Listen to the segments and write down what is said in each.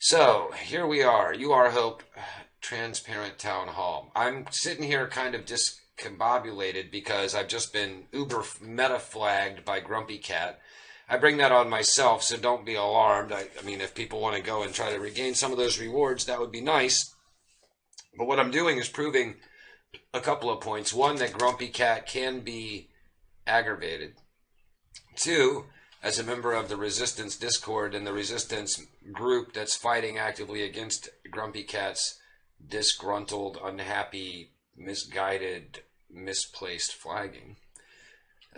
So here we are. You are Hope, transparent town hall. I'm sitting here kind of discombobulated because I've just been uber meta flagged by Grumpy Cat. I bring that on myself, so don't be alarmed. I mean, if people want to go and try to regain some of those rewards, that would be nice. But what I'm doing is proving a couple of points. One, that Grumpy Cat can be aggravated. Two, as a member of the Resistance Discord and the Resistance group that's fighting actively against Grumpy Cat's disgruntled, unhappy, misguided, misplaced flagging.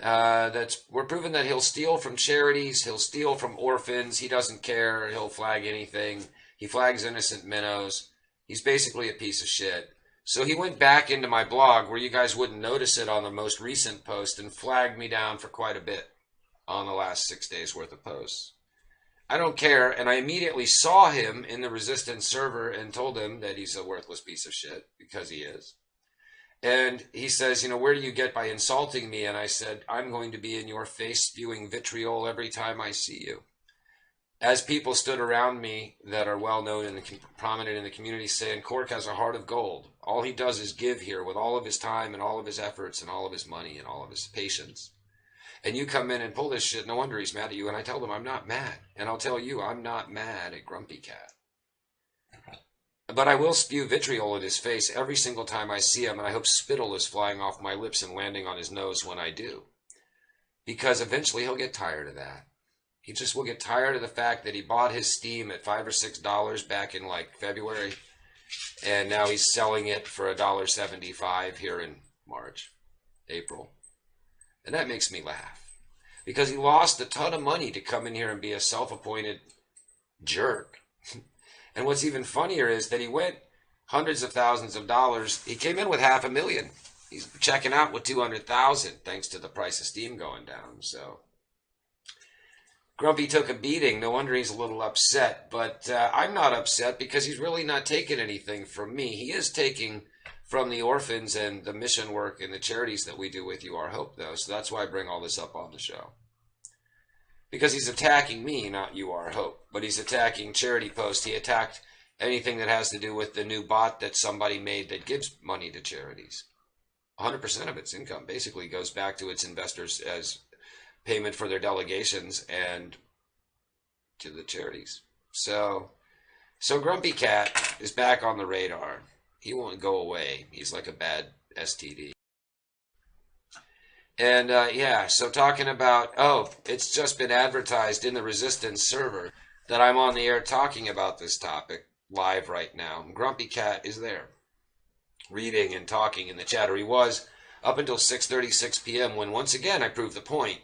We're proving that he'll steal from charities, he'll steal from orphans, he doesn't care, he'll flag anything. He flags innocent minnows. He's basically a piece of shit. So he went back into my blog where you guys wouldn't notice it on the most recent post and flagged me down for quite a bit on the last 6 days worth of posts. I don't care, and I immediately saw him in the Resistance server and told him that he's a worthless piece of shit, because he is. And he says, where do you get by insulting me? And I said, I'm going to be in your face spewing vitriol every time I see you. As people stood around me that are well known and prominent in the community saying, Cork has a heart of gold. All he does is give here with all of his time and all of his efforts and all of his money and all of his patience. And you come in and pull this shit, no wonder he's mad at you. And I tell them I'm not mad. And I'll tell you, I'm not mad at Grumpy Cat. But I will spew vitriol in his face every single time I see him, and I hope spittle is flying off my lips and landing on his nose when I do. Because eventually he'll get tired of that. He just will get tired of the fact that he bought his Steam at $5 or $6 back in like February, and now he's selling it for $1.75 here in March, April. And that makes me laugh. Because he lost a ton of money to come in here and be a self-appointed jerk. And what's even funnier is that he went hundreds of thousands of dollars. He came in with $500,000. He's checking out with $200,000 thanks to the price of Steam going down. So Grumpy took a beating. No wonder he's a little upset. But I'm not upset because he's really not taking anything from me. He is taking from the orphans and the mission work and the charities that we do with YouAreHOPE, though. So that's why I bring all this up on the show. Because he's attacking me, not YouAreHOPE. But he's attacking charity posts. He attacked anything that has to do with the new bot that somebody made that gives money to charities. 100% of its income basically goes back to its investors as payment for their delegations and to the charities. So Grumpy Cat is back on the radar. He won't go away. He's like a bad STD. And so talking about, it's just been advertised in the Resistance server that I'm on the air talking about this topic live right now. Grumpy Cat is there, reading and talking in the chat, or he was up until 6:36 p.m. when once again I proved the point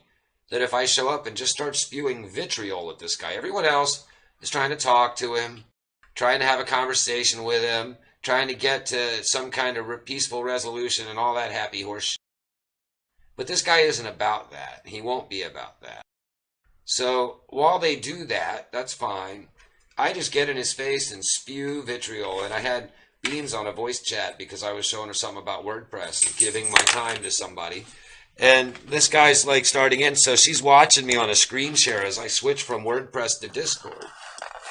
that if I show up and just start spewing vitriol at this guy, everyone else is trying to talk to him, trying to have a conversation with him, trying to get to some kind of peaceful resolution and all that happy horse shit. But this guy isn't about that. He won't be about that. So while they do that, that's fine. I just get in his face and spew vitriol. And I had Beans on a voice chat because I was showing her something about WordPress, giving my time to somebody. And this guy's like starting in, so she's watching me on a screen share as I switch from WordPress to Discord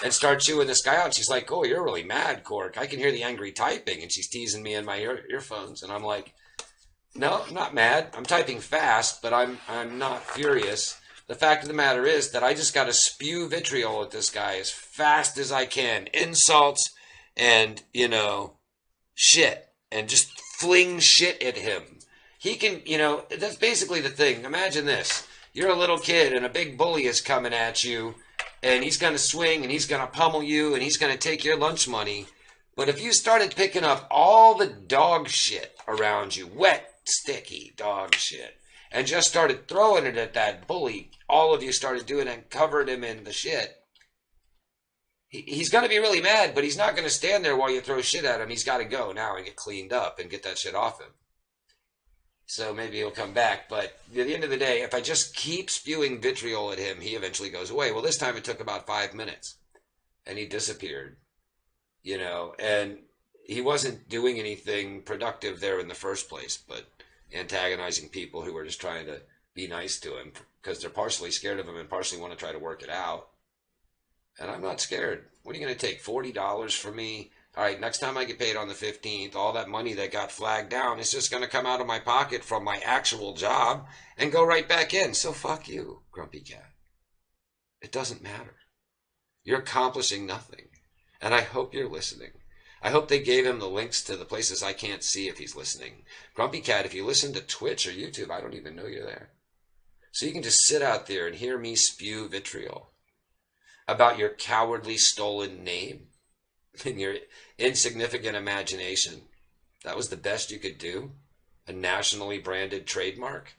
and start chewing this guy out. She's like, "Oh, you're really mad, Cork. I can hear the angry typing." And she's teasing me in my earphones. And I'm like, no, I'm not mad. I'm typing fast, but I'm not furious. The fact of the matter is that I just got to spew vitriol at this guy as fast as I can. Insults and, shit. And just fling shit at him. He can, that's basically the thing. Imagine this. You're a little kid and a big bully is coming at you. And he's going to swing and he's going to pummel you and he's going to take your lunch money. But if you started picking up all the dog shit around you, wet, sticky dog shit, and just started throwing it at that bully, all of you started doing it and covered him in the shit, he's going to be really mad, but he's not going to stand there while you throw shit at him. He's got to go now and get cleaned up and get that shit off him. So maybe he'll come back. But at the end of the day, if I just keep spewing vitriol at him, he eventually goes away. Well, this time it took about 5 minutes, and he disappeared. And he wasn't doing anything productive there in the first place, but antagonizing people who were just trying to be nice to him because they're partially scared of him and partially want to try to work it out. And I'm not scared. What are you going to take? $40 from me? All right, next time I get paid on the 15th, all that money that got flagged down is just going to come out of my pocket from my actual job and go right back in. So fuck you, Grumpy Cat. It doesn't matter. You're accomplishing nothing. And I hope you're listening. I hope they gave him the links to the places I can't see if he's listening. Grumpy Cat, if you listen to Twitch or YouTube, I don't even know you're there. So you can just sit out there and hear me spew vitriol about your cowardly stolen name and your insignificant imagination. That was the best you could do? A nationally branded trademark?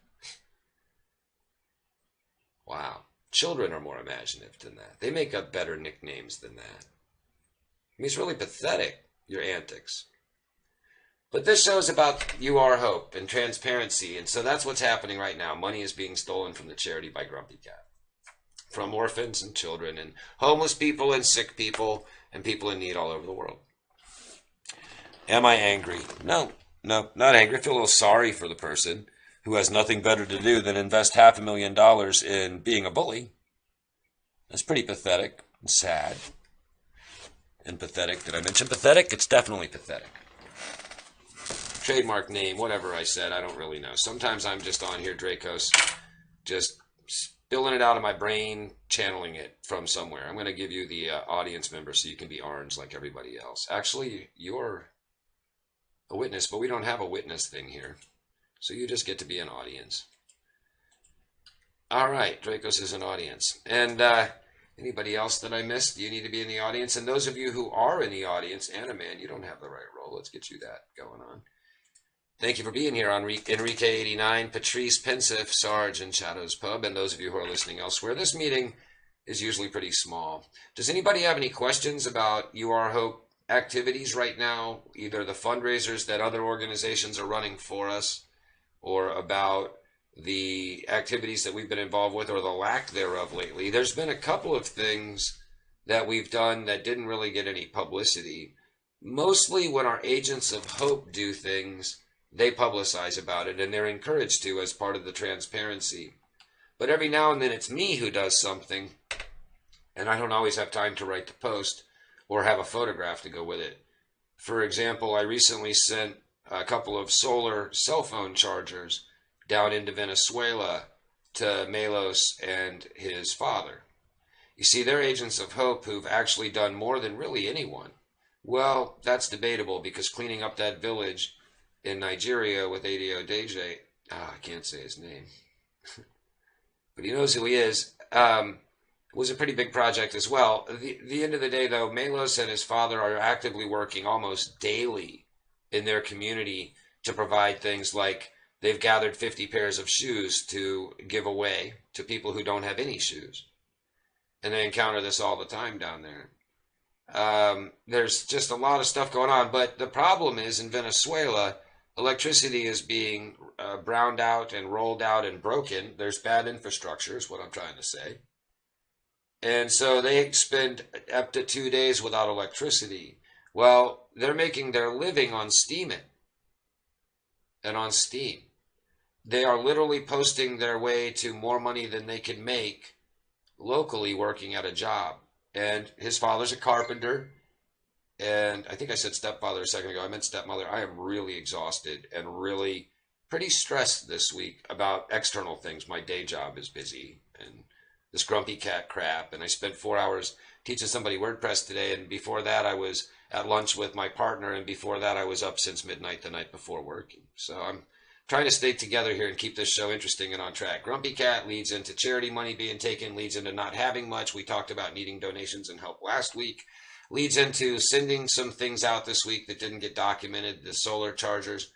Wow. Children are more imaginative than that. They make up better nicknames than that. I mean, it's really pathetic, your antics. But this show is about YouAreHOPE and transparency, and so that's what's happening right now. Money is being stolen from the charity by Grumpy Cat. From orphans and children and homeless people and sick people and people in need all over the world. Am I angry? No, not angry. I feel a little sorry for the person who has nothing better to do than invest $500,000 in being a bully. That's pretty pathetic and sad. And pathetic. Did I mention pathetic? It's definitely pathetic. Trademark name, whatever I said, I don't really know. Sometimes I'm just on here, Dracos, just spilling it out of my brain, channeling it from somewhere. I'm going to give you the audience member so you can be orange like everybody else. Actually, you're a witness, but we don't have a witness thing here. So you just get to be an audience. All right, Dracos is an audience. And anybody else that I missed, you need to be in the audience. And those of you who are in the audience, Anna, man, you don't have the right role. Let's get you that going on. Thank you for being here, Enrique89, Patrice, Pensive, Sarge, and Shadows Pub, and those of you who are listening elsewhere. This meeting is usually pretty small. Does anybody have any questions about YouAreHOPE activities right now, either the fundraisers that other organizations are running for us, or about the activities that we've been involved with, or the lack thereof lately? There's been a couple of things that we've done that didn't really get any publicity. Mostly when our agents of hope do things, they publicize about it, and they're encouraged to as part of the transparency. But every now and then it's me who does something, and I don't always have time to write the post or have a photograph to go with it. For example, I recently sent a couple of solar cell phone chargers down into Venezuela to Melos and his father. You see, they're agents of hope who've actually done more than really anyone. Well, that's debatable, because cleaning up that village in Nigeria with Adio Deje, I can't say his name, but he knows who he is, was a pretty big project as well. The end of the day, though, Melos and his father are actively working almost daily in their community to provide things like they've gathered 50 pairs of shoes to give away to people who don't have any shoes. And they encounter this all the time down there. There's just a lot of stuff going on. But the problem is, in Venezuela, electricity is being browned out and rolled out and broken. There's bad infrastructure, is what I'm trying to say. And so they spend up to 2 days without electricity. Well, they're making their living on Steemit and on Steam. They are literally posting their way to more money than they can make locally working at a job. And his father's a carpenter. And I think I said stepfather a second ago. I meant stepmother. I am really exhausted and really pretty stressed this week about external things. My day job is busy and this Grumpy Cat crap. And I spent 4 hours teaching somebody WordPress today. And before that, I was at lunch with my partner. And before that, I was up since midnight the night before working. So I'm trying to stay together here and keep this show interesting and on track. Grumpy Cat leads into charity money being taken, leads into not having much. We talked about needing donations and help last week. Leads into sending some things out this week that didn't get documented. The solar chargers.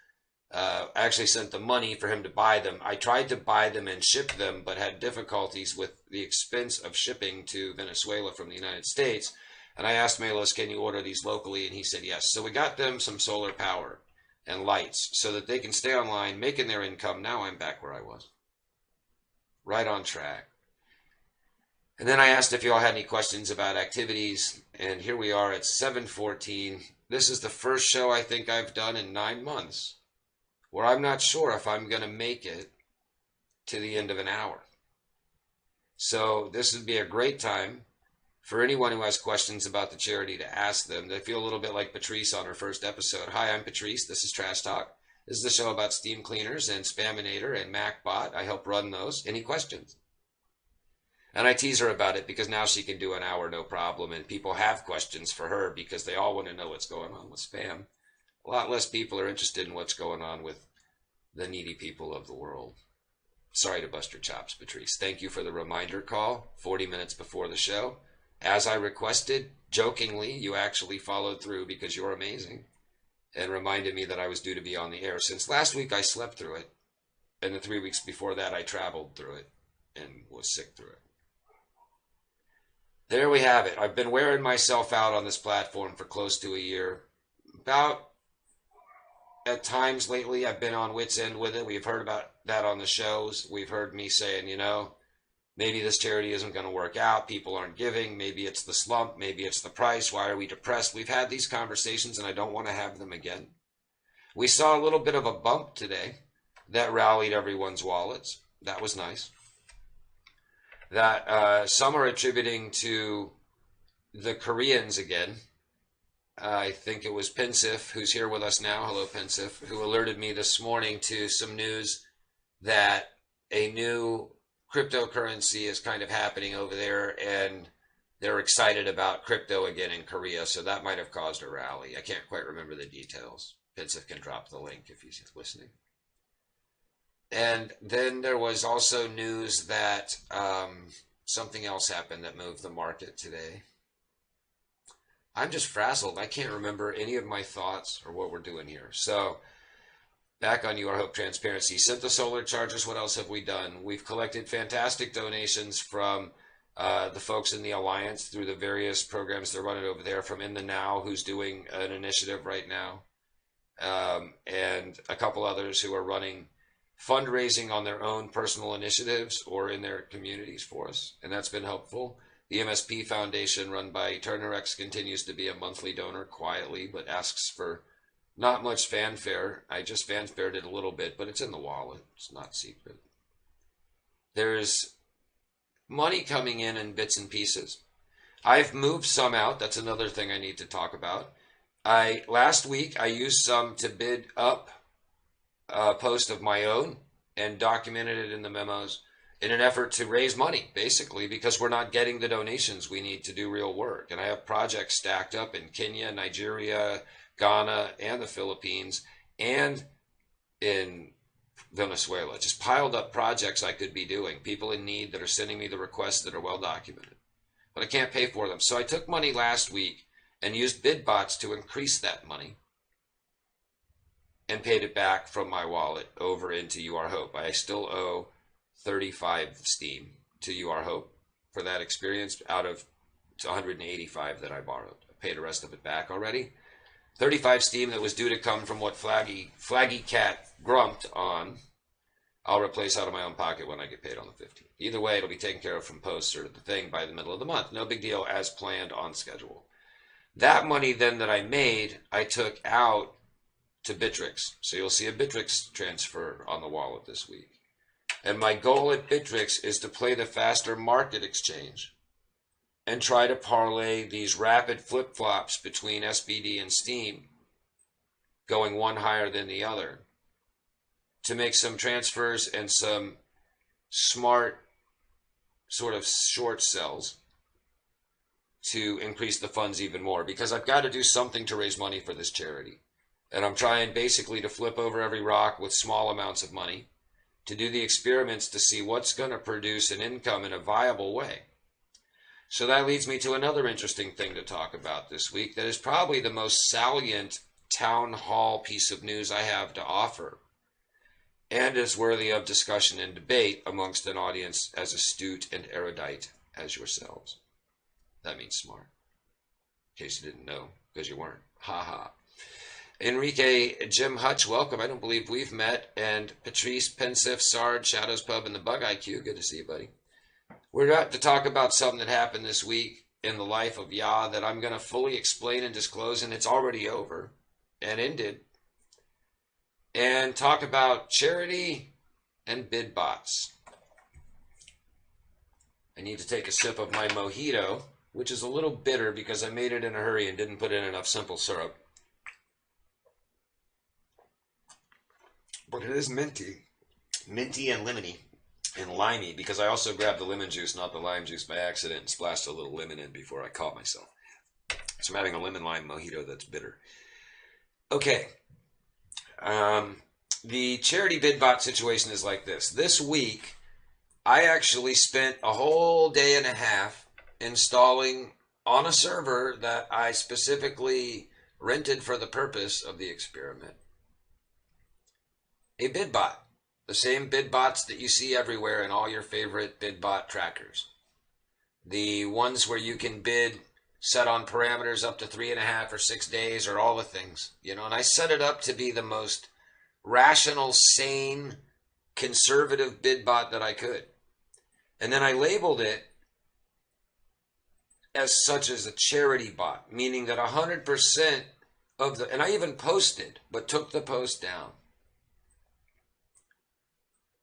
I actually sent the money for him to buy them. I tried to buy them and ship them, but had difficulties with the expense of shipping to Venezuela from the United States. And I asked Melos, can you order these locally? And he said yes. So we got them some solar power and lights so that they can stay online, making their income. Now I'm back where I was. Right on track. And then I asked if you all had any questions about activities, and here we are at 7:14. This is the first show I think I've done in 9 months where I'm not sure if I'm going to make it to the end of an hour. So this would be a great time for anyone who has questions about the charity to ask them. They feel a little bit like Patrice on her first episode. Hi, I'm Patrice. This is Trash Talk. This is the show about steam cleaners and Spaminator and MacBot. I help run those. Any questions? And I tease her about it because now she can do an hour no problem, and people have questions for her because they all want to know what's going on with spam. A lot less people are interested in what's going on with the needy people of the world. Sorry to bust your chops, Patrice. Thank you for the reminder call 40 minutes before the show. As I requested, jokingly, you actually followed through because you're amazing and reminded me that I was due to be on the air. Since last week, I slept through it. And the 3 weeks before that, I traveled through it and was sick through it. There we have it. I've been wearing myself out on this platform for close to a year. At times lately, I've been on wit's end with it. We've heard about that on the shows. We've heard me saying, maybe this charity isn't going to work out. People aren't giving. Maybe it's the slump. Maybe it's the price. Why are we depressed? We've had these conversations, and I don't want to have them again. We saw a little bit of a bump today that rallied everyone's wallets. That was nice. That some are attributing to the Koreans again. I think it was Pensif, who's here with us now. Hello, Pensif, who alerted me this morning to some news that a new cryptocurrency is kind of happening over there, and they're excited about crypto again in Korea, so that might have caused a rally. I can't quite remember the details. Pensif can drop the link if he's listening. And then there was also news that something else happened that moved the market today. I'm just frazzled. I can't remember any of my thoughts or what we're doing here. So back on YouAreHOPE Transparency. Sent the solar chargers. What else have we done? We've collected fantastic donations from the folks in the Alliance through the various programs they're running over there, from In the Now, who's doing an initiative right now, and a couple others who are running fundraising on their own personal initiatives or in their communities for us, and that's been helpful. The MSP Foundation, run by Turner X, continues to be a monthly donor quietly, but asks for not much fanfare. I just fanfared it a little bit, but it's in the wallet. It's not secret. There's money coming in bits and pieces. I've moved some out. That's another thing I need to talk about. Last week, I used some to bid up a post of my own and documented it in the memos in an effort to raise money, basically, because we're not getting the donations we need to do real work. And I have projects stacked up in Kenya, Nigeria, Ghana, and the Philippines, and in Venezuela. Just piled up projects I could be doing. People in need that are sending me the requests that are well documented. But I can't pay for them. So I took money last week and used bid bots to increase that money and paid it back from my wallet over into YouAreHOPE. I still owe 35 Steam to YouAreHOPE for that experience out of 185 that I borrowed. I paid the rest of it back already. 35 Steam that was due to come from what Flaggy Cat grumped on, I'll replace out of my own pocket when I get paid on the 15th. Either way, it'll be taken care of from post or the thing by the middle of the month. No big deal, as planned, on schedule. That money then that I made, I took out to Bittrex. So you'll see a Bittrex transfer on the wallet this week. And my goal at Bittrex is to play the faster market exchange and try to parlay these rapid flip-flops between SBD and Steam, going one higher than the other, to make some transfers and some smart sort of short sells to increase the funds even more, because I've got to do something to raise money for this charity. And I'm trying basically to flip over every rock with small amounts of money to do the experiments to see what's going to produce an income in a viable way. So that leads me to another interesting thing to talk about this week that is probably the most salient town hall piece of news I have to offer, and is worthy of discussion and debate amongst an audience as astute and erudite as yourselves. That means smart, in case you didn't know, because you weren't. Ha ha. Enrique, Jim Hutch, welcome. I don't believe we've met. And Patrice, Pensif, Sarge, Shadows Pub, and the Bug IQ. Good to see you, buddy. We're about to talk about something that happened this week in the life of Yah that I'm going to fully explain and disclose, and it's already over and ended. And talk about charity and bid bots. I need to take a sip of my mojito which is a little bitter because I made it in a hurry and didn't put in enough simple syrup. But it is minty. Minty and lemony and limey, because I also grabbed the lemon juice, not the lime juice, by accident and splashed a little lemon in before I caught myself. So I'm having a lemon lime mojito that's bitter. Okay. The charity bid bot situation is like this. This week, I actually spent a whole day and a half installing on a server that I specifically rented for the purpose of the experiment a bid bot. The same bid bots that you see everywhere in all your favorite bid bot trackers. The ones where you can bid set on parameters up to 3.5 or 6 days, or all the things, and I set it up to be the most rational, sane, conservative bid bot that I could. And then I labeled it as such as a charity bot, meaning that 100% of the, and I even posted, but took the post down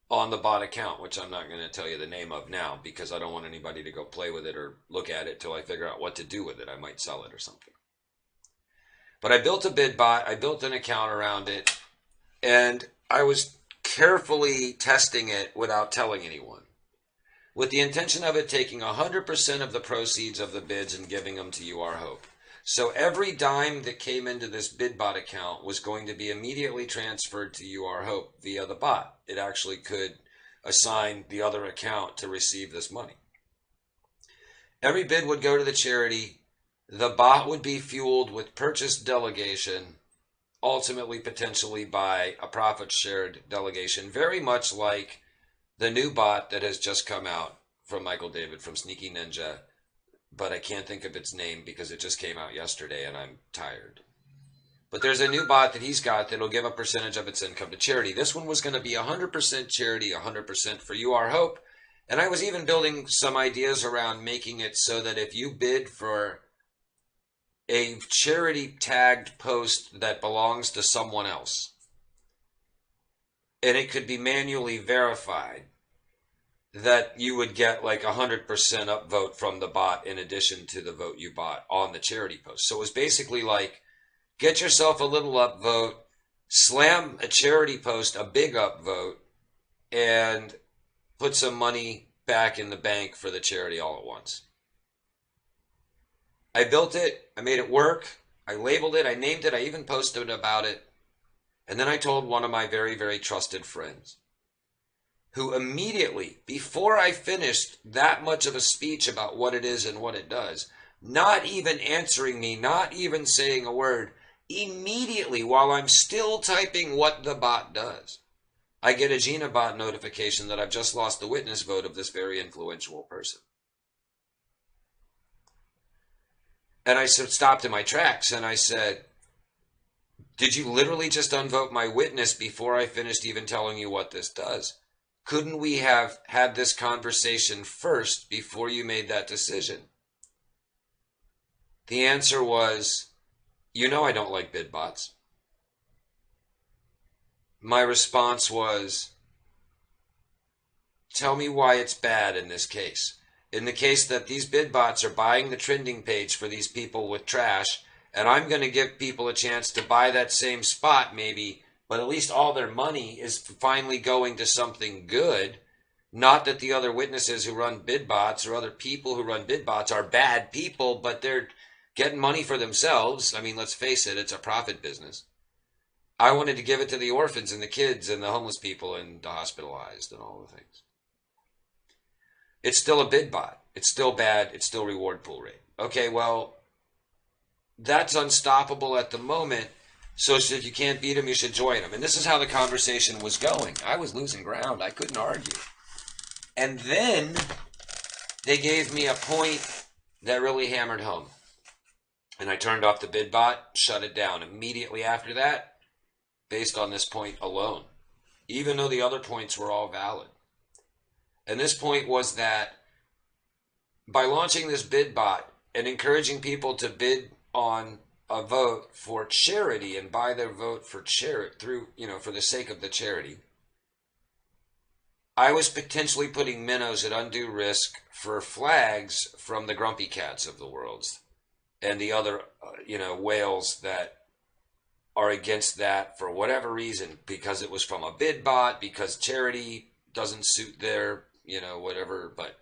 on the bot account, which I'm not going to tell you the name of now because I don't want anybody to go play with it or look at it till I figure out what to do with it. I might sell it or something. But I built a bid bot, I built an account around it, and I was carefully testing it without telling anyone, with the intention of it taking 100% of the proceeds of the bids and giving them to YouAreHOPE. So every dime that came into this BidBot account was going to be immediately transferred to YouAreHOPE via the bot. It actually could assign the other account to receive this money. Every bid would go to the charity. The bot would be fueled with purchase delegation, ultimately potentially by a profit shared delegation, very much like the new bot that has just come out from Michael David from Sneaky Ninja, but I can't think of its name because it just came out yesterday and I'm tired. But there's a new bot that he's got that'll give a percentage of its income to charity. This one was going to be 100% charity, 100% for YouAreHOPE. And I was even building some ideas around making it so that if you bid for a charity tagged post that belongs to someone else, and it could be manually verified, that you would get like 100% upvote from the bot in addition to the vote you bought on the charity post. So it was basically like, get yourself a little upvote, slam a charity post, a big upvote, and put some money back in the bank for the charity all at once. I built it, I made it work, I labeled it, I named it, I even posted about it. And then I told one of my very, very trusted friends, who immediately, before I finished that much of a speech about what it is and what it does, not even answering me, not even saying a word, immediately while I'm still typing what the bot does, I get a GinaBot notification that I've just lost the witness vote of this very influential person. And I stopped in my tracks and I said, did you literally just unvote my witness before I finished even telling you what this does? Couldn't we have had this conversation first before you made that decision? The answer was, I don't like bid bots. My response was, tell me why it's bad in this case. In the case that these bid bots are buying the trending page for these people with trash, and I'm going to give people a chance to buy that same spot maybe, but at least all their money is finally going to something good. Not that the other witnesses who run bid bots or other people who run bid bots are bad people, but they're getting money for themselves. I mean, let's face it, it's a profit business. I wanted to give it to the orphans and the kids and the homeless people and the hospitalized and all the things. It's still a bid bot. It's still bad. It's still reward pool rate. Okay, well, that's unstoppable at the moment. So if you can't beat them, you should join them. And this is how the conversation was going. I was losing ground. I couldn't argue. And then they gave me a point that really hammered home. And I turned off the bid bot, shut it down immediately after that, based on this point alone, even though the other points were all valid. And this point was that by launching this bid bot and encouraging people to bid on a vote for charity and buy their vote for charity for the sake of the charity, I was potentially putting minnows at undue risk for flags from the grumpy cats of the world and the other, whales that are against that for whatever reason, because it was from a bid bot, because charity doesn't suit their, whatever. But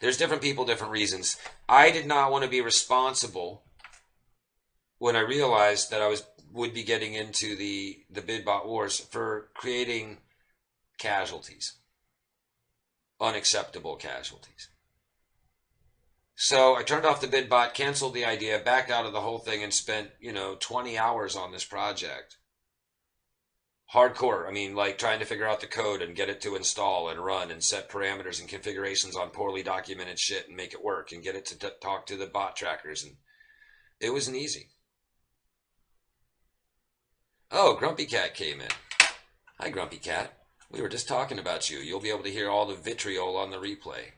there's different people, different reasons. I did not want to be responsible when I realized that would be getting into the bid bot wars for creating casualties, unacceptable casualties. So I turned off the bid bot, canceled the idea, backed out of the whole thing, and spent, 20 hours on this project. Hardcore. I mean, like trying to figure out the code and get it to install and run and set parameters and configurations on poorly documented shit and make it work and get it to talk to the bot trackers. And it wasn't easy. Oh, Grumpy Cat came in. Hi, Grumpy Cat. We were just talking about you. You'll be able to hear all the vitriol on the replay.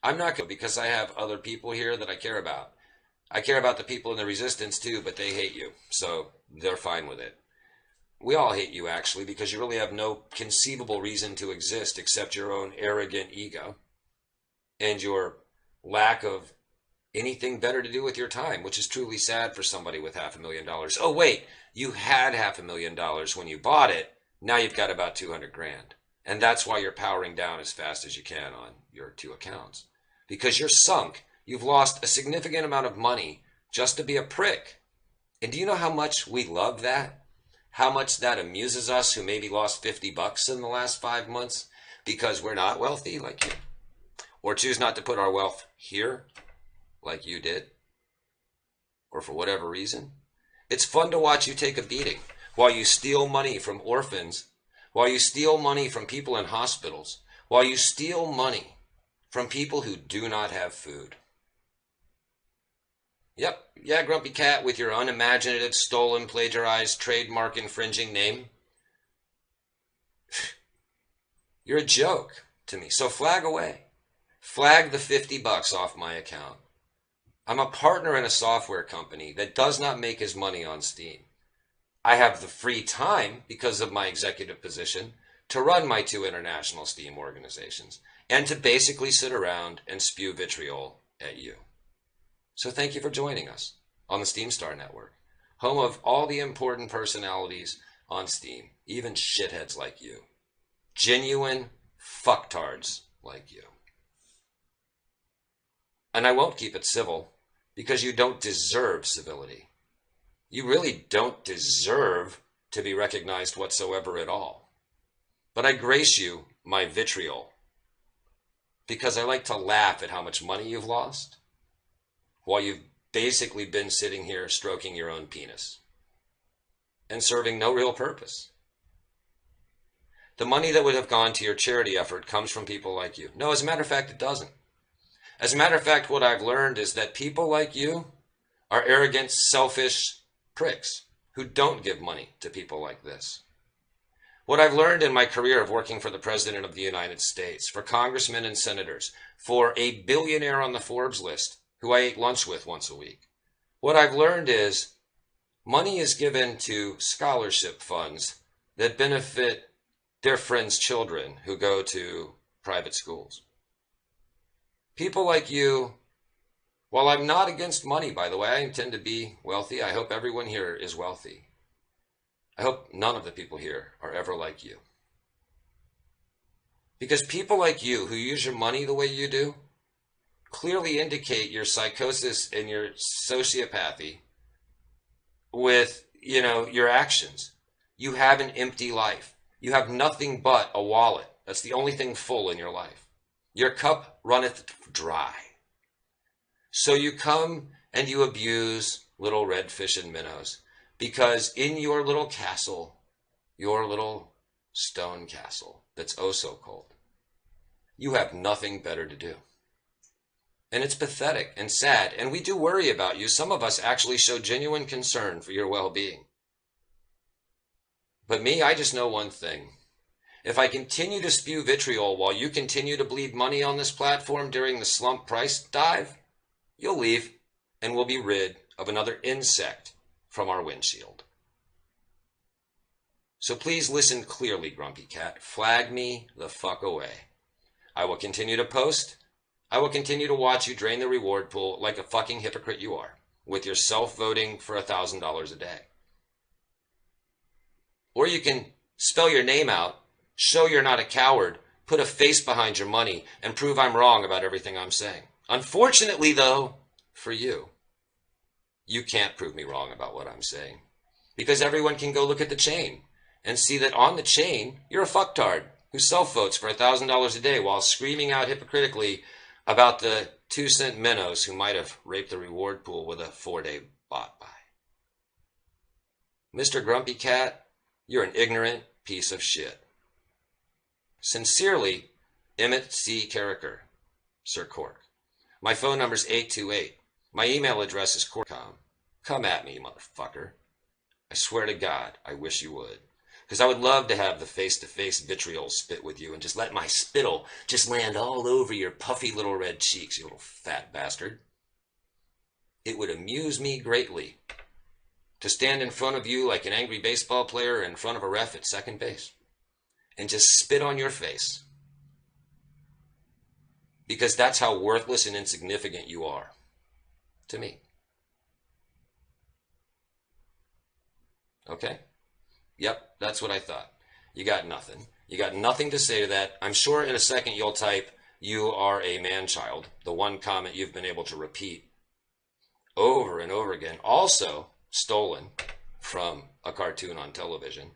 I'm not going to, because I have other people here that I care about. I care about the people in the resistance too, but they hate you. So they're fine with it. We all hate you, actually, because you really have no conceivable reason to exist except your own arrogant ego and your lack of anything better to do with your time, which is truly sad for somebody with $500,000. Oh, wait, you had $500,000 when you bought it. Now you've got about 200 grand. And that's why you're powering down as fast as you can on your two accounts. Because you're sunk. You've lost a significant amount of money just to be a prick. And do you know how much we love that? How much that amuses us who maybe lost $50 in the last 5 months because we're not wealthy like you. Or choose not to put our wealth here like you did. Or for whatever reason. It's fun to watch you take a beating while you steal money from orphans, while you steal money from people in hospitals, while you steal money from people who do not have food. Yep, yeah, Grumpy Cat, with your unimaginative, stolen, plagiarized, trademark infringing name. You're a joke to me. So flag away. Flag the $50 off my account. I'm a partner in a software company that does not make his money on Steam. I have the free time, because of my executive position, to run my 2 international Steam organizations and to basically sit around and spew vitriol at you. So thank you for joining us on the SteamStar Network, home of all the important personalities on Steam, even shitheads like you. Genuine fucktards like you. And I won't keep it civil, because you don't deserve civility. You really don't deserve to be recognized whatsoever at all. But I grace you my vitriol, because I like to laugh at how much money you've lost, while you've basically been sitting here stroking your own penis and serving no real purpose. The money that would have gone to your charity effort comes from people like you. No, as a matter of fact, it doesn't. As a matter of fact, what I've learned is that people like you are arrogant, selfish pricks who don't give money to people like this. What I've learned in my career of working for the President of the United States, for congressmen and senators, for a billionaire on the Forbes list, who I ate lunch with once a week. What I've learned is money is given to scholarship funds that benefit their friends' children who go to private schools. People like you, while I'm not against money, by the way, I intend to be wealthy. I hope everyone here is wealthy. I hope none of the people here are ever like you. Because people like you who use your money the way you do clearly indicate your psychosis and your sociopathy with, your actions. You have an empty life. You have nothing but a wallet. That's the only thing full in your life. Your cup runneth dry. So you come and you abuse little red fish and minnows, because in your little castle, your little stone castle that's oh so cold, you have nothing better to do. And it's pathetic and sad, and we do worry about you. Some of us actually show genuine concern for your well-being. But me, I just know one thing. If I continue to spew vitriol while you continue to bleed money on this platform during the slump price dive, you'll leave, and we'll be rid of another insect from our windshield. So please listen clearly, Grumpy Cat. Flag me the fuck away. I will continue to post. I will continue to watch you drain the reward pool like a fucking hypocrite you are, with your self-voting for $1,000 a day. Or you can spell your name out, show you're not a coward, put a face behind your money, and prove I'm wrong about everything I'm saying. Unfortunately, though, for you, you can't prove me wrong about what I'm saying. Because everyone can go look at the chain and see that on the chain, you're a fucktard who self-votes for $1,000 a day while screaming out hypocritically about the 2-cent minnows who might have raped the reward pool with a 4-day bot buy. Mr. Grumpy Cat, you're an ignorant piece of shit. Sincerely, Emmett C. Carricker, Sir Cork. My phone number's 828. My email address is cork.com. Come at me, motherfucker. I swear to God, I wish you would. Because I would love to have the face-to-face vitriol spit with you and just let my spittle just land all over your puffy little red cheeks, you little fat bastard. It would amuse me greatly to stand in front of you like an angry baseball player in front of a ref at second base and just spit on your face. Because that's how worthless and insignificant you are to me. Okay? Yep, that's what I thought. You got nothing. You got nothing to say to that. I'm sure in a second you'll type, "You are a man-child," the one comment you've been able to repeat over and over again. Also stolen from a cartoon on television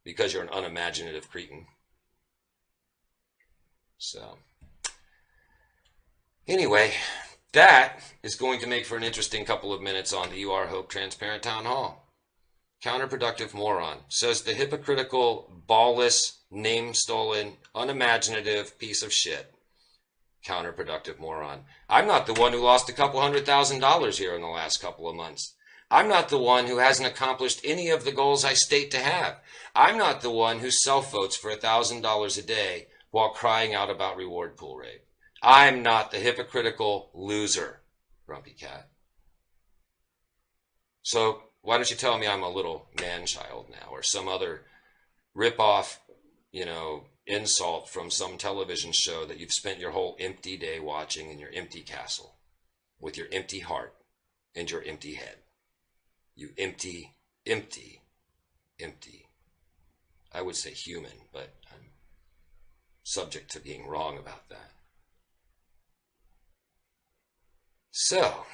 because you're an unimaginative cretin. So, anyway, that is going to make for an interesting couple of minutes on the YouAreHOPE Transparent Town Hall. Counterproductive moron, says the hypocritical, ballless, name-stolen, unimaginative piece of shit. Counterproductive moron. I'm not the one who lost a couple $100,000 here in the last couple of months. I'm not the one who hasn't accomplished any of the goals I state to have. I'm not the one who self-votes for $1,000 a day while crying out about reward pool rape. I'm not the hypocritical loser, Grumpy Cat. So, why don't you tell me I'm a little man-child now, or some other rip-off, insult from some television show that you've spent your whole empty day watching in your empty castle, with your empty heart and your empty head. You empty, empty, empty. I would say human, but I'm subject to being wrong about that. So,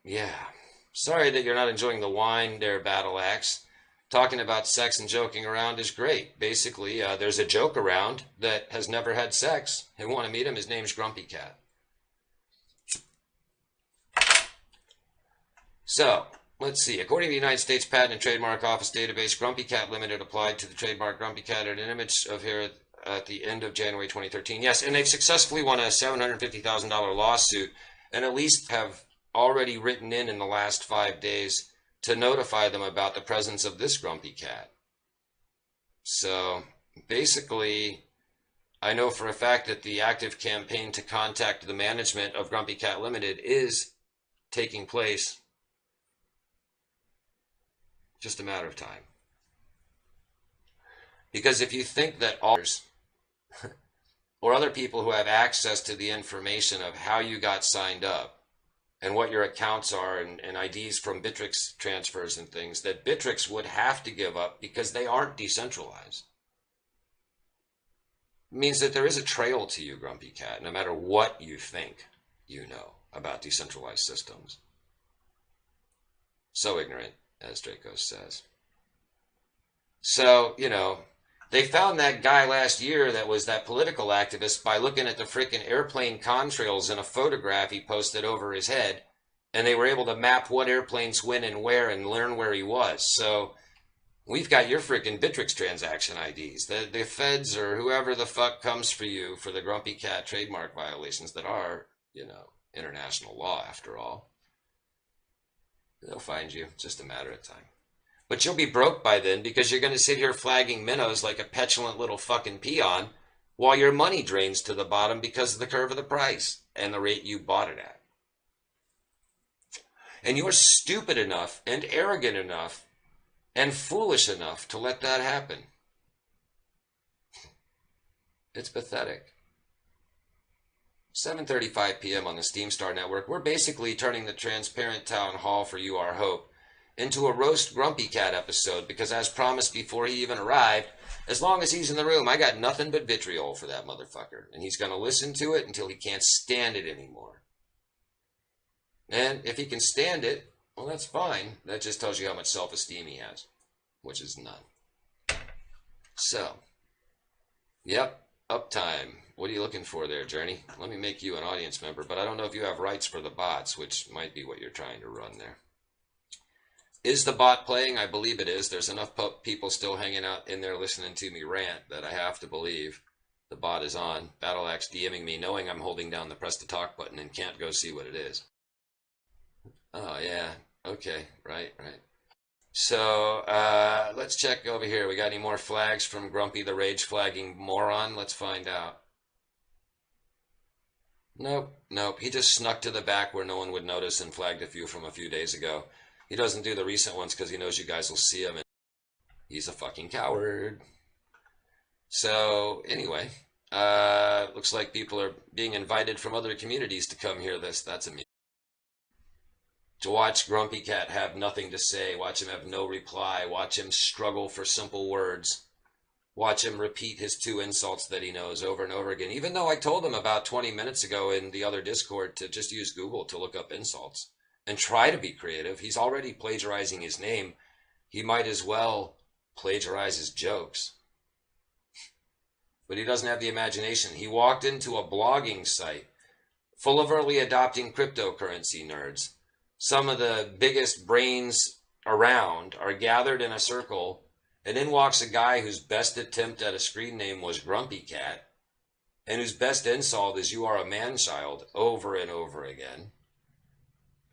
yeah. Sorry that you're not enjoying the wine there, Battle Axe. Talking about sex and joking around is great. Basically, there's a joke around that has never had sex. You want to meet him? His name's Grumpy Cat. So, let's see. According to the United States Patent and Trademark Office database, Grumpy Cat Limited applied to the trademark Grumpy Cat at an image of here at the end of January 2013. Yes, and they've successfully won a $750,000 lawsuit and at least have already written in the last 5 days to notify them about the presence of this Grumpy Cat. So basically, I know for a fact that the active campaign to contact the management of Grumpy Cat Limited is taking place. Just a matter of time. Because if you think that others or other people who have access to the information of how you got signed up and what your accounts are and IDs from Bittrex transfers and things, that Bittrex would have to give up because they aren't decentralized. It means that there is a trail to you, Grumpy Cat, no matter what you think you know about decentralized systems. So ignorant, as Draco says. So, they found that guy last year that was that political activist by looking at the frickin' airplane contrails in a photograph he posted over his head, and they were able to map what airplanes went and where and learn where he was. So we've got your frickin' Bittrex transaction IDs. The feds or whoever the fuck comes for you for the Grumpy Cat trademark violations that are, international law after all. They'll find you. It's just a matter of time. But you'll be broke by then because you're going to sit here flagging minnows like a petulant little fucking peon while your money drains to the bottom because of the curve of the price and the rate you bought it at. And you're stupid enough and arrogant enough and foolish enough to let that happen. It's pathetic. 7:35 p.m. on the Steam Star Network. We're basically turning the transparent town hall for You Are Hope into a roast Grumpy Cat episode because, as promised before he even arrived, as long as he's in the room, I got nothing but vitriol for that motherfucker. And he's going to listen to it until he can't stand it anymore. And if he can stand it, well, that's fine. That just tells you how much self-esteem he has, which is none. So, yep, uptime. What are you looking for there, Journey? Let me make you an audience member, but I don't know if you have rights for the bots, which might be what you're trying to run there. Is the bot playing? I believe it is. There's enough people still hanging out in there listening to me rant that I have to believe the bot is on. Battle Axe DMing me, knowing I'm holding down the press to talk button and can't go see what it is. Oh, yeah. Okay. Right. So, let's check over here. We got any more flags from Grumpy the Rage Flagging Moron? Let's find out. Nope. He just snuck to the back where no one would notice and flagged a few from a few days ago. He doesn't do the recent ones because he knows you guys will see him, and he's a fucking coward. So, anyway, looks like people are being invited from other communities to come hear this. That's amusing. To watch Grumpy Cat have nothing to say, watch him have no reply, watch him struggle for simple words. Watch him repeat his 2 insults that he knows over and over again, even though I told him about 20 minutes ago in the other Discord to just use Google to look up insults and try to be creative. He's already plagiarizing his name. He might as well plagiarize his jokes. But he doesn't have the imagination. He walked into a blogging site full of early adopting cryptocurrency nerds. Some of the biggest brains around are gathered in a circle, and in walks a guy whose best attempt at a screen name was Grumpy Cat, and whose best insult is "You are a man-child" over and over again,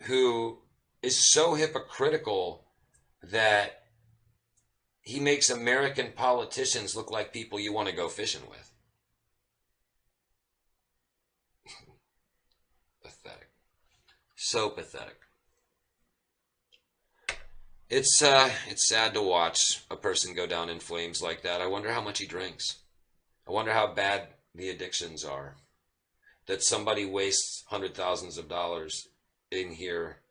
who is so hypocritical that he makes American politicians look like people you want to go fishing with. Pathetic. So pathetic. It's sad to watch a person go down in flames like that. I wonder how much he drinks. I wonder how bad the addictions are. That somebody wastes $100,000s of dollars in here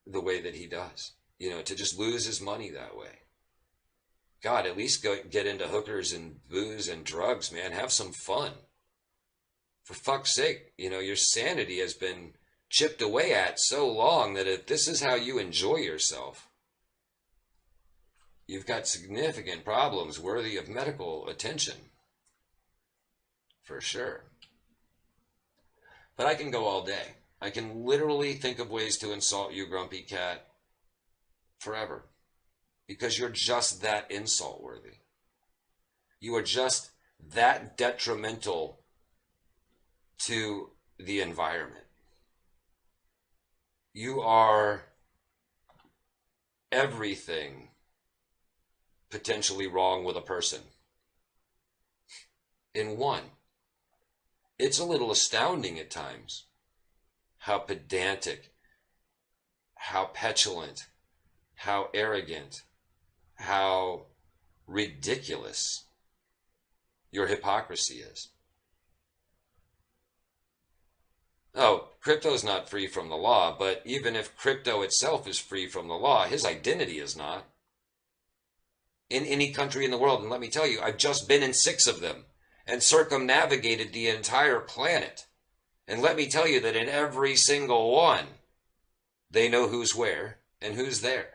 the way that he does. You know, to just lose his money that way. God, at least get into hookers and booze and drugs, man. Have some fun. For fuck's sake, you know, your sanity has been chipped away at so long that if this is how you enjoy yourself, you've got significant problems worthy of medical attention. For sure. But I can go all day. I can literally think of ways to insult you, Grumpy Cat, forever. Because you're just that insult worthy. You are just that detrimental to the environment. You are everything potentially wrong with a person in one. It's a little astounding at times how pedantic, how petulant, how arrogant, how ridiculous your hypocrisy is. Oh, crypto's not free from the law, but even if crypto itself is free from the law, his identity is not. In any country in the world, and let me tell you, I've just been in 6 of them and circumnavigated the entire planet. And let me tell you that in every single one, they know who's where and who's there.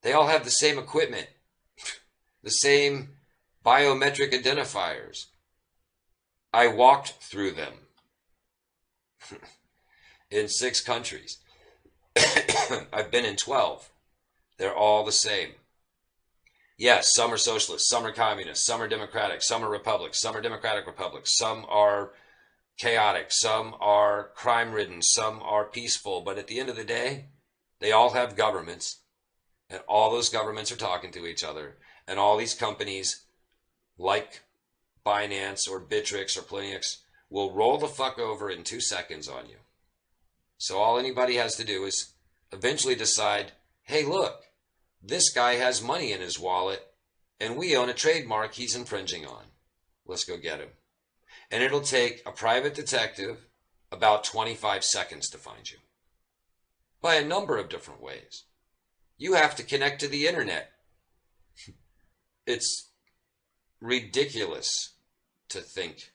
They all have the same equipment, the same biometric identifiers. I walked through them in 6 countries. I've been in 12. They're all the same. Yes, some are socialists, some are communists, some are democratic, some are republics, some are democratic republics, some are chaotic, some are crime-ridden, some are peaceful. But at the end of the day, they all have governments, and all those governments are talking to each other. And all these companies, like Binance or Bittrex or Plenix, will roll the fuck over in 2 seconds on you. So all anybody has to do is eventually decide, hey, look, this guy has money in his wallet and we own a trademark he's infringing on. Let's go get him. And it'll take a private detective about 25 seconds to find you by a number of different ways. You have to connect to the internet. It's ridiculous to think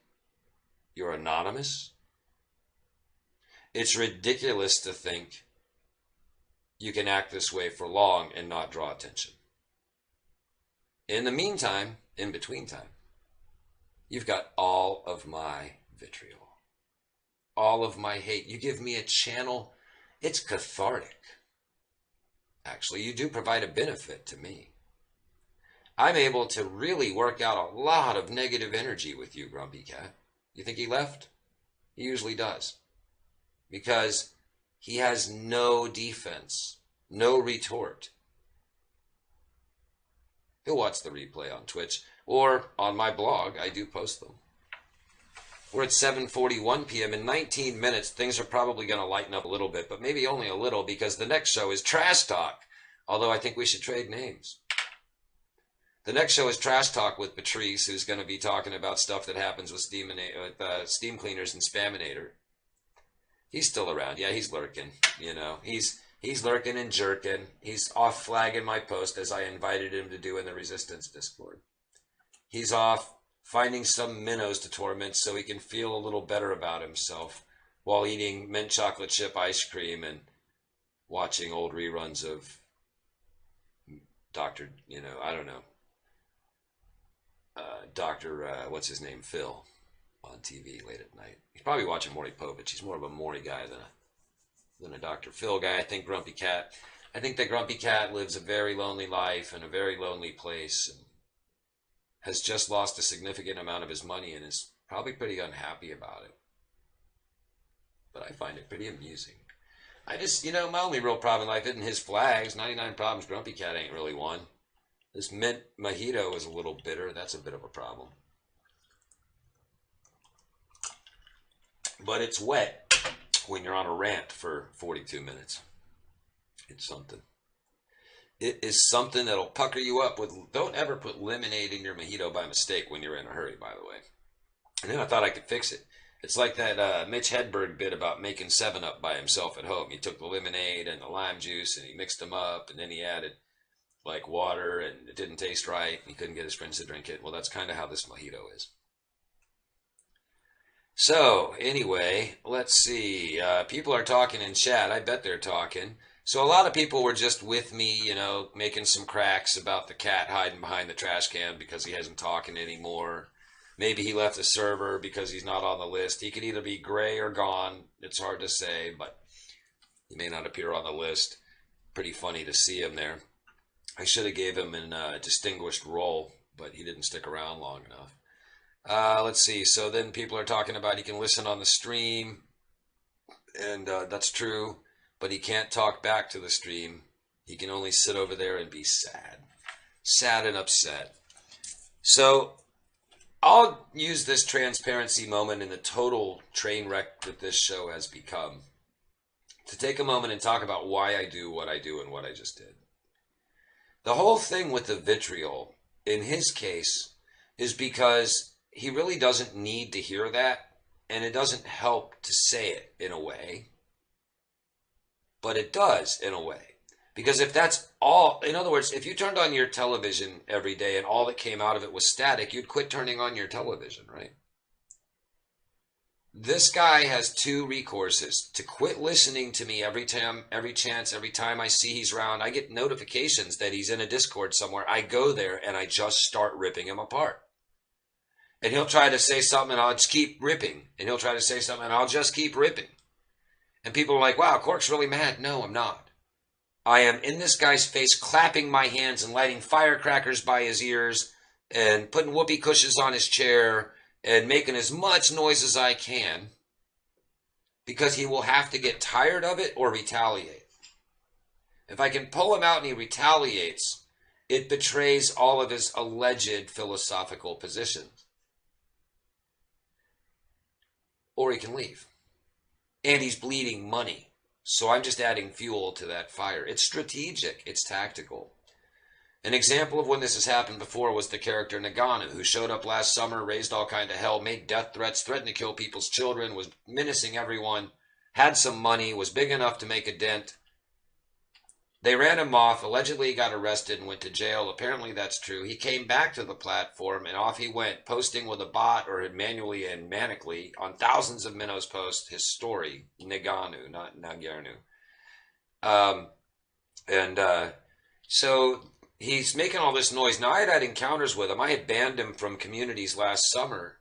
you're anonymous. It's ridiculous to think you can act this way for long and not draw attention. In the meantime, in between time, you've got all of my vitriol, all of my hate. You give me a channel. It's cathartic. Actually, you do provide a benefit to me. I'm able to really work out a lot of negative energy with you, Grumpy Cat. You think he left? He usually does. Because he has no defense, no retort. He'll watch the replay on Twitch or on my blog. I do post them. We're at 7:41 p.m. In 19 minutes, things are probably going to lighten up a little bit, but maybe only a little, because the next show is Trash Talk. Although I think we should trade names. The next show is Trash Talk with Patrice, who's going to be talking about stuff that happens with steam cleaners and Spaminator. He's still around. Yeah, he's lurking. You know, he's lurking and jerking. He's off flagging my post as I invited him to do in the Resistance Discord. He's off finding some minnows to torment so he can feel a little better about himself while eating mint chocolate chip ice cream and watching old reruns of Dr. I don't know. What's his name? Phil on TV late at night. He's probably watching Maury Povich. He's more of a Maury guy than a Dr. Phil guy. I think that Grumpy Cat lives a very lonely life in a very lonely place and has just lost a significant amount of his money and is probably pretty unhappy about it. But I find it pretty amusing. I just, my only real problem in life isn't his flags. 99 problems Grumpy Cat ain't really one. This mint mojito is a little bitter. That's a bit of a problem. But it's wet when you're on a rant for 42 minutes. It's something. It is something that'll pucker you up with. Don't ever put lemonade in your mojito by mistake when you're in a hurry, by the way. And then I thought I could fix it. It's like that Mitch Hedberg bit about making 7-Up by himself at home. He took the lemonade and the lime juice and he mixed them up, and then he added like water, and it didn't taste right. He couldn't get his friends to drink it. Well, that's kind of how this mojito is. So anyway, let's see. People are talking in chat. I bet they're talking. So a lot of people were just with me, making some cracks about the cat hiding behind the trash can because he isn't talking anymore. Maybe he left the server because he's not on the list. He could either be gray or gone. It's hard to say, but he may not appear on the list. Pretty funny to see him there. I should have gave him a distinguished role, but he didn't stick around long enough. Let's see. So then people are talking about he can listen on the stream, and that's true, but he can't talk back to the stream. He can only sit over there and be sad and upset. So I'll use this transparency moment in the total train wreck that this show has become to take a moment and talk about why I do what I do and what I just did. The whole thing with the vitriol, in his case, is because he really doesn't need to hear that, and it doesn't help to say it in a way, but it does in a way. Because if that's all, in other words, if you turned on your television every day and all that came out of it was static, you'd quit turning on your television, right? This guy has two recourses: to quit listening to me every time I see he's around. I get notifications that he's in a Discord somewhere. I go there and I just start ripping him apart. And he'll try to say something and I'll just keep ripping. And he'll try to say something and I'll just keep ripping. And people are like, wow, Cork's really mad. No, I'm not. I am in this guy's face, clapping my hands and lighting firecrackers by his ears and putting whoopee cushions on his chair and making as much noise as I can, because he will have to get tired of it or retaliate. If I can pull him out and he retaliates, it betrays all of his alleged philosophical positions. Or he can leave. And he's bleeding money. So I'm just adding fuel to that fire. It's strategic. It's tactical. An example of when this has happened before was the character Nagano, who showed up last summer, raised all kind of hell, made death threats, threatened to kill people's children, was menacing everyone, had some money, was big enough to make a dent. They ran him off, allegedly he got arrested and went to jail. Apparently that's true. He came back to the platform and off he went, posting with a bot or manually and manically on thousands of minnows posts his story. Nagano, not Nagano. So he's making all this noise. Now, I had encounters with him. I had banned him from communities last summer.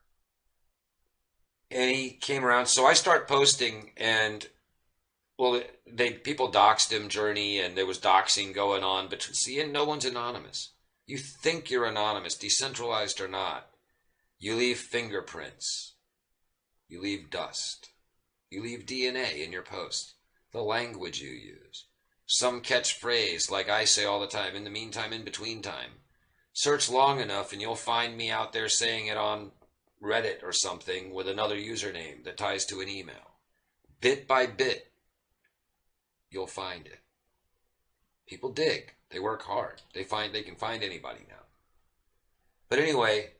And he came around. So I start posting and, well, people doxed him, Journey, and there was doxing going on. But see, no one's anonymous. You think you're anonymous, decentralized or not. You leave fingerprints. You leave dust. You leave DNA in your post. The language you use. Some catchphrase, like I say all the time, in the meantime, in between time. Search long enough and you'll find me out there saying it on Reddit or something with another username that ties to an email. Bit by bit, you'll find it. People dig. They work hard. They can find anybody now. But anyway,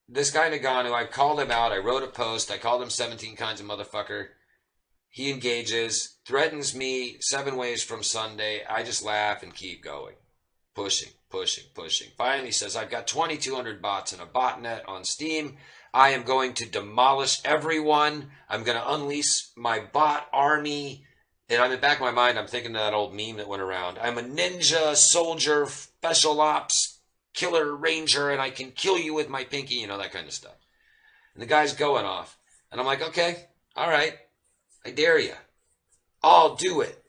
this guy Nagano, I called him out. I wrote a post. I called him 17 kinds of motherfucker. He engages, threatens me 7 ways from Sunday. I just laugh and keep going. Pushing. Finally says, I've got 2,200 bots in a botnet on Steam. I am going to demolish everyone. I'm going to unleash my bot army. And in the back of my mind, I'm thinking of that old meme that went around. I'm a ninja, soldier, special ops, killer, ranger, and I can kill you with my pinky, you know, that kind of stuff. And the guy's going off. And I'm like, okay, all right. I dare you. I'll do it.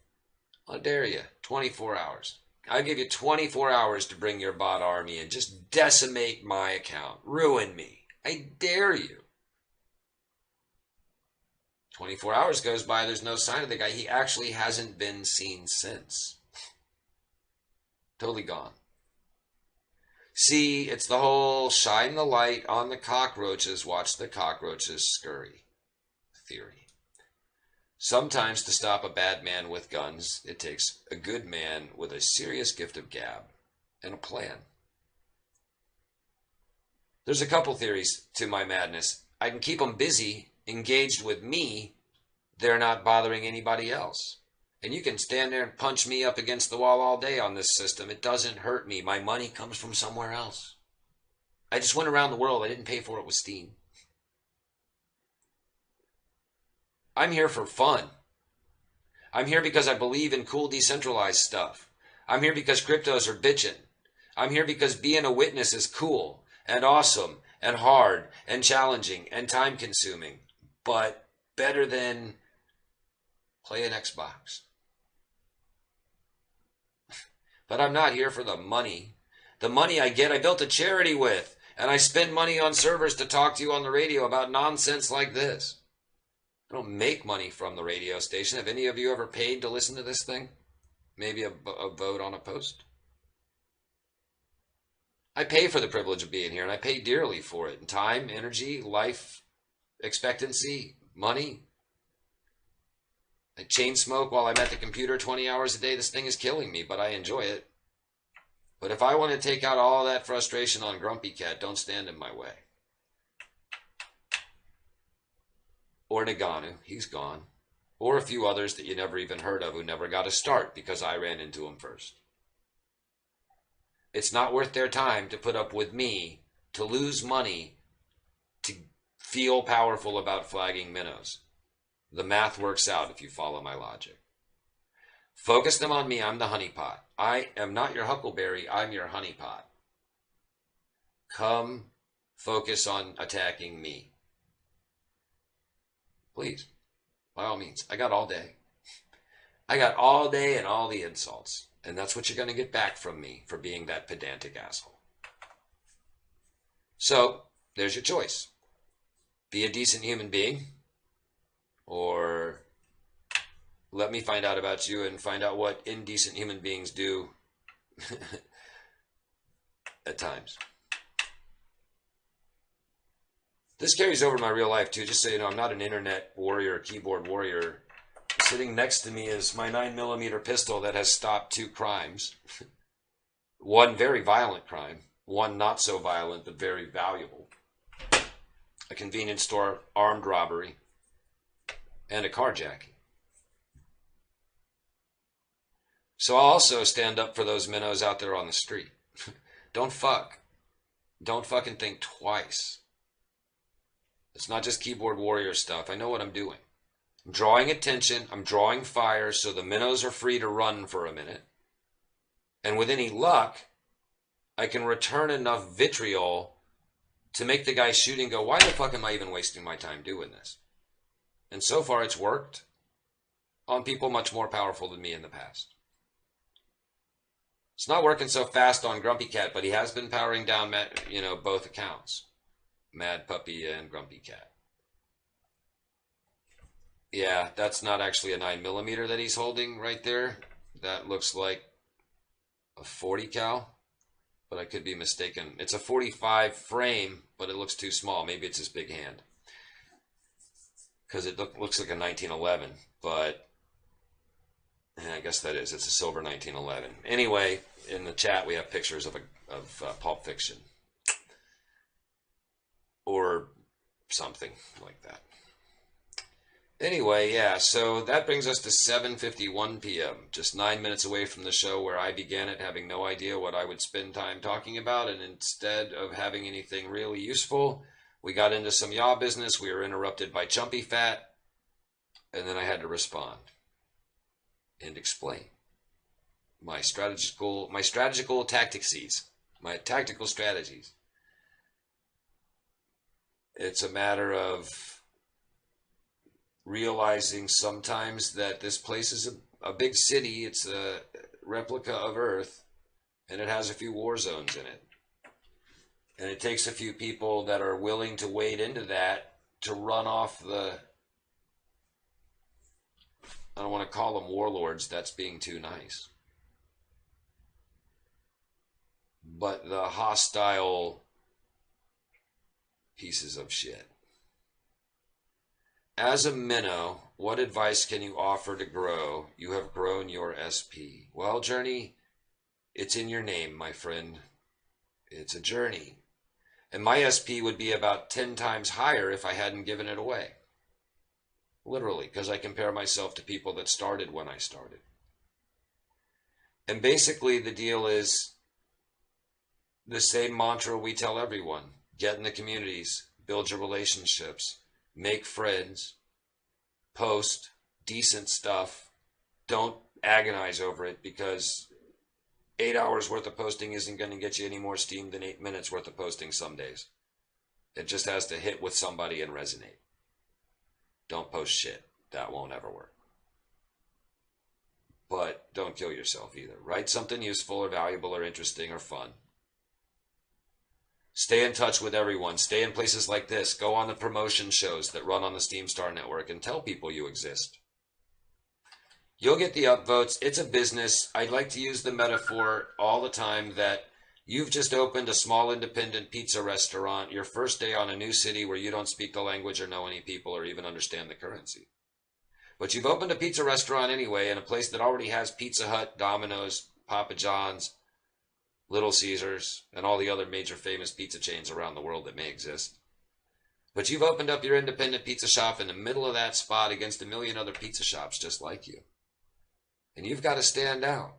I dare you. 24 hours. I'll give you 24 hours to bring your bot army and just decimate my account. Ruin me. I dare you. 24 hours goes by. There's no sign of the guy. He actually hasn't been seen since. Totally gone. See, it's the whole shine the light on the cockroaches, watch the cockroaches scurry theory. Sometimes to stop a bad man with guns, it takes a good man with a serious gift of gab and a plan. There's a couple theories to my madness. I can keep them busy, engaged with me. They're not bothering anybody else. And you can stand there and punch me up against the wall all day on this system. It doesn't hurt me. My money comes from somewhere else. I just went around the world. I didn't pay for it with Steam. I'm here for fun. I'm here because I believe in cool decentralized stuff. I'm here because cryptos are bitchin'. I'm here because being a witness is cool and awesome and hard and challenging and time consuming, but better than playing Xbox. But I'm not here for the money. The money I get, I built a charity with, and I spend money on servers to talk to you on the radio about nonsense like this. I don't make money from the radio station. Have any of you ever paid to listen to this thing? Maybe a vote on a post? I pay for the privilege of being here, and I pay dearly for it. In time, energy, life expectancy, money. I chain smoke while I'm at the computer 20 hours a day. This thing is killing me, but I enjoy it. But if I want to take out all that frustration on Grumpy Cat, don't stand in my way. Or Nagano, he's gone. Or a few others that you never even heard of who never got a start because I ran into them first. It's not worth their time to put up with me, to lose money, to feel powerful about flagging minnows. The math works out if you follow my logic. Focus them on me. I'm the honeypot. I am not your huckleberry. I'm your honeypot. Come focus on attacking me. Please, by all means. I got all day. I got all day and all the insults. And that's what you're going to get back from me for being that pedantic asshole. So, there's your choice. Be a decent human being, or let me find out about you and find out what indecent human beings do at times. This carries over my real life too, just so you know. I'm not an internet warrior, keyboard warrior, Sitting next to me is my 9mm pistol that has stopped 2 crimes. One very violent crime, one not so violent but very valuable. A convenience store armed robbery, and a carjacking. So I'll also stand up for those minnows out there on the street. Don't fucking think twice. It's not just keyboard warrior stuff. I know what I'm doing. I'm drawing attention. I'm drawing fire so the minnows are free to run for a minute. And with any luck, I can return enough vitriol to make the guy shooting go, why the fuck am I even wasting my time doing this? And so far it's worked on people much more powerful than me in the past. It's not working so fast on Grumpy Cat, but he has been powering down, both accounts. Mad Puppy and Grumpy Cat. Yeah, that's not actually a 9mm that he's holding right there. That looks like a 40 cal, but I could be mistaken. It's a 45 frame, but it looks too small. Maybe it's his big hand. Because it looks like a 1911, but I guess that is. It's a silver 1911. Anyway, in the chat we have pictures of Pulp Fiction. Or something like that. Anyway, yeah, so that brings us to 7:51 p.m., just 9 minutes away from the show where I began it, having no idea what I would spend time talking about, and instead of having anything really useful, we got into some yaw business. We were interrupted by Chumpy Fat, and then I had to respond and explain my strategical tactics, my tactical strategies. It's a matter of realizing sometimes that this place is a big city. It's a replica of Earth, and it has a few war zones in it. And it takes a few people that are willing to wade into that to run off the, I don't want to call them warlords, that's being too nice, but the hostile pieces of shit. As a minnow, what advice can you offer to grow? You have grown your SP. Well, journey, it's in your name, my friend. It's a journey. And my SP would be about 10 times higher if I hadn't given it away. Literally, because I compare myself to people that started when I started. And basically the deal is the same mantra we tell everyone. Get in the communities, build your relationships, make friends, post decent stuff. Don't agonize over it, because 8 hours worth of posting isn't going to get you any more steam than 8 minutes worth of posting some days. It just has to hit with somebody and resonate. Don't post shit. That won't ever work. But don't kill yourself either. Write something useful or valuable or interesting or fun. Stay in touch with everyone. Stay in places like this. Go on the promotion shows that run on the Steam Star Network and tell people you exist. You'll get the upvotes. It's a business. I like to use the metaphor all the time that you've just opened a small independent pizza restaurant your first day on a new city where you don't speak the language or know any people or even understand the currency. But you've opened a pizza restaurant anyway in a place that already has Pizza Hut, Domino's, Papa John's, Little Caesars, and all the other major famous pizza chains around the world that may exist. But you've opened up your independent pizza shop in the middle of that spot against a million other pizza shops just like you. And you've got to stand out.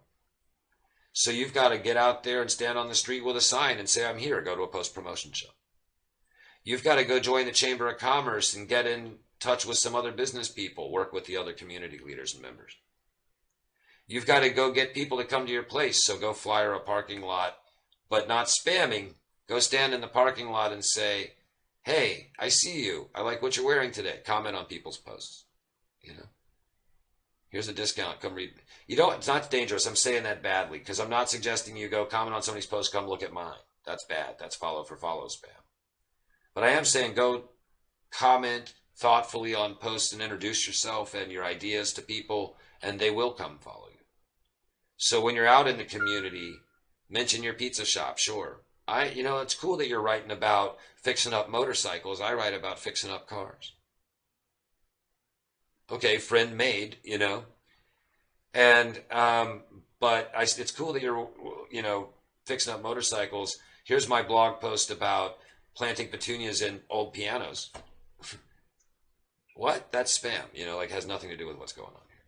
So you've got to get out there and stand on the street with a sign and say, I'm here, go to a post-promotion show. You've got to go join the Chamber of Commerce and get in touch with some other business people, work with the other community leaders and members. You've got to go get people to come to your place, so go flyer a parking lot, but not spamming. Go stand in the parking lot and say, hey, I see you. I like what you're wearing today. Comment on people's posts. Here's a discount. Come read. It's not dangerous. I'm saying that badly because I'm not suggesting you go comment on somebody's post, come look at mine. That's bad. That's follow for follow spam. But I am saying go comment thoughtfully on posts and introduce yourself and your ideas to people, and they will come follow you. So when you're out in the community, mention your pizza shop, sure. It's cool that you're writing about fixing up motorcycles. I write about fixing up cars. Okay, friend made, and but it's cool that you're fixing up motorcycles. Here's my blog post about planting petunias in old pianos. What? That's spam. Like has nothing to do with what's going on here.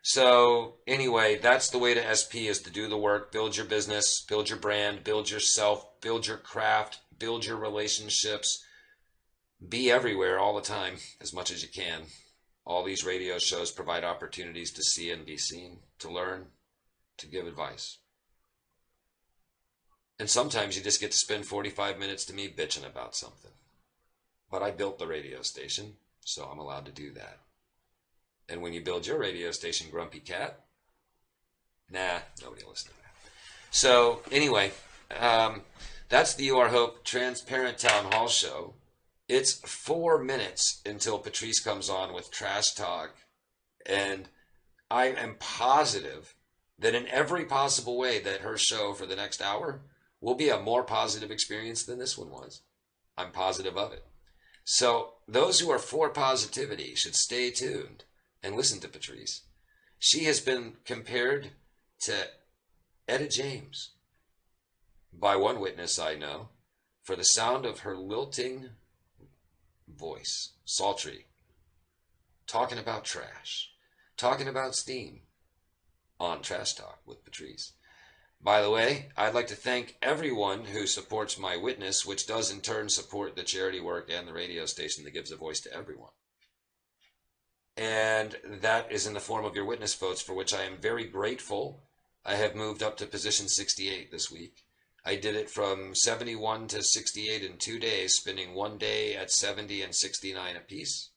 So anyway, that's the way to SP is to do the work, build your business, build your brand, build yourself, build your craft, build your relationships, be everywhere all the time as much as you can. All these radio shows provide opportunities to see and be seen, to learn, to give advice. And sometimes you just get to spend 45 minutes to me bitching about something. But I built the radio station, so I'm allowed to do that. And when you build your radio station, Grumpy Cat, nah, nobody will listen to that. So anyway, that's the You Are Hope Transparent Town Hall show. It's 4 minutes until Patrice comes on with Trash Talk. And I am positive that in every possible way that her show for the next hour will be a more positive experience than this one was. I'm positive of it. So those who are for positivity should stay tuned and listen to Patrice. She has been compared to Etta James by one witness I know for the sound of her lilting voice, sultry, talking about trash, talking about steam on Trash Talk with Patrice. By the way, I'd like to thank everyone who supports my witness, which does in turn support the charity work and the radio station that gives a voice to everyone. And that is in the form of your witness votes, for which I am very grateful. I have moved up to position 68 this week. I did it from 71 to 68 in 2 days, spending 1 day at 70 and 69 apiece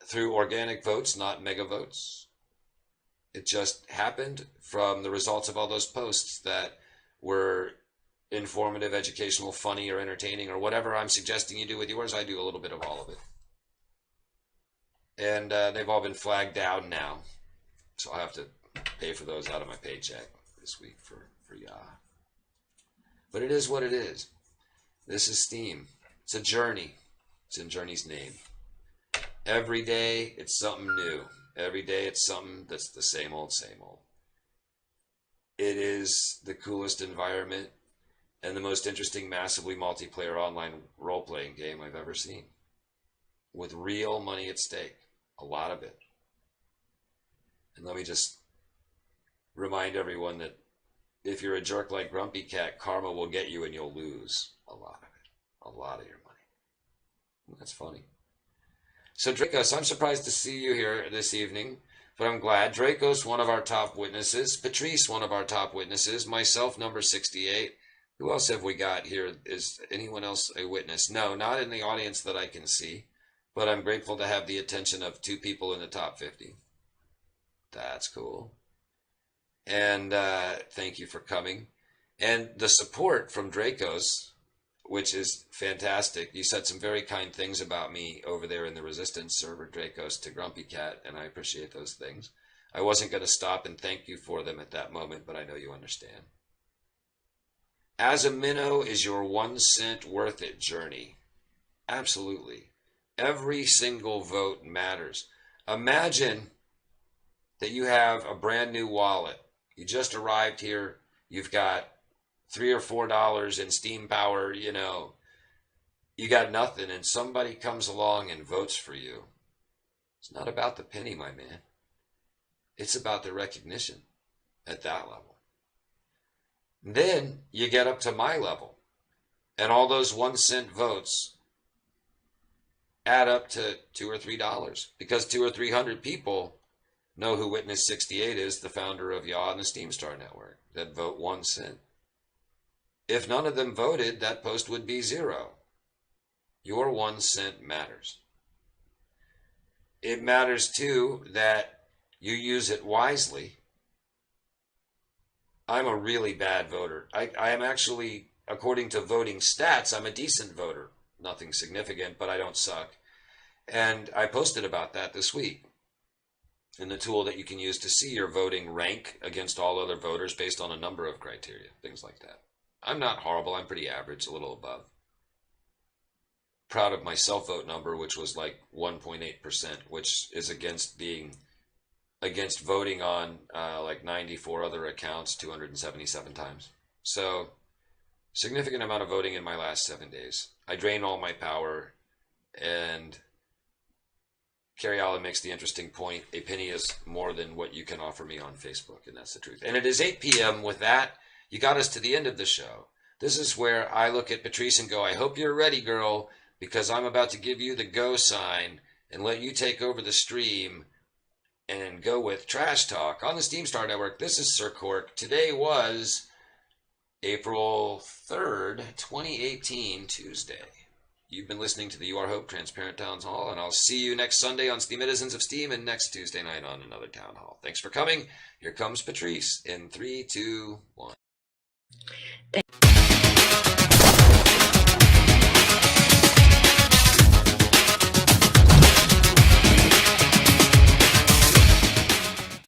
through organic votes, not mega votes. It just happened from the results of all those posts that were informative, educational, funny, or entertaining, or whatever I'm suggesting you do with yours. I do a little bit of all of it. And they've all been flagged down now. So I'll have to pay for those out of my paycheck this week for y'all. But it is what it is. This is Steam. It's a journey. It's in Journey's name. Every day, it's something new. Every day, it's something that's the same old, same old. It is the coolest environment and the most interesting, massively multiplayer online role-playing game I've ever seen. With real money at stake. A lot of it. And let me just remind everyone that if you're a jerk like Grumpy Cat, karma will get you and you'll lose a lot of it. A lot of your money. That's funny. So Dracos, I'm surprised to see you here this evening, but I'm glad. Dracos, one of our top witnesses. Patrice, one of our top witnesses. Myself, number 68. Who else have we got here? Is anyone else a witness? No, not in the audience that I can see. But I'm grateful to have the attention of 2 people in the top 50. That's cool. And thank you for coming. And the support from Dracos, which is fantastic. You said some very kind things about me over there in the Resistance server, Dracos, to Grumpy Cat, and I appreciate those things. I wasn't going to stop and thank you for them at that moment, but I know you understand. As a minnow is your 1 cent worth it journey. Absolutely. Every single vote matters. Imagine that you have a brand new wallet. You just arrived here. You've got $3 or $4 in Steam power, you got nothing, and somebody comes along and votes for you. It's not about the penny, my man. It's about the recognition at that level. Then you get up to my level, and all those 1 cent votes add up to $2 or $3, because 200 or 300 people know who Witness 68 is, the founder of Yaw and the Steam Star Network, that vote 1 cent. If none of them voted, that post would be 0. Your 1 cent matters. It matters too that you use it wisely. I'm a really bad voter. I am actually, according to voting stats, I'm a decent voter. Nothing significant, but I don't suck. And I posted about that this week in the tool that you can use to see your voting rank against all other voters based on a number of criteria, things like that. I'm not horrible. I'm pretty average, a little above. proud of my self-vote number, which was like 1.8%, which is against voting on like 94 other accounts 277 times. So significant amount of voting in my last 7 days. I drained all my power, and Carrie Allen makes the interesting point: a penny is more than what you can offer me on Facebook, and that's the truth. And it is 8 p.m. With that, you got us to the end of the show. This is where I look at Patrice and go, I hope you're ready, girl, because I'm about to give you the go sign and let you take over the stream and go with Trash Talk on the Steam Star Network. This is Sir Cork. Today was April 3rd, 2018, Tuesday. You've been listening to the YouAreHOPE Transparent Town Hall, and I'll see you next Sunday on Steamitizens of Steam and next Tuesday night on another Town Hall. Thanks for coming. Here comes Patrice in 3, 2, 1.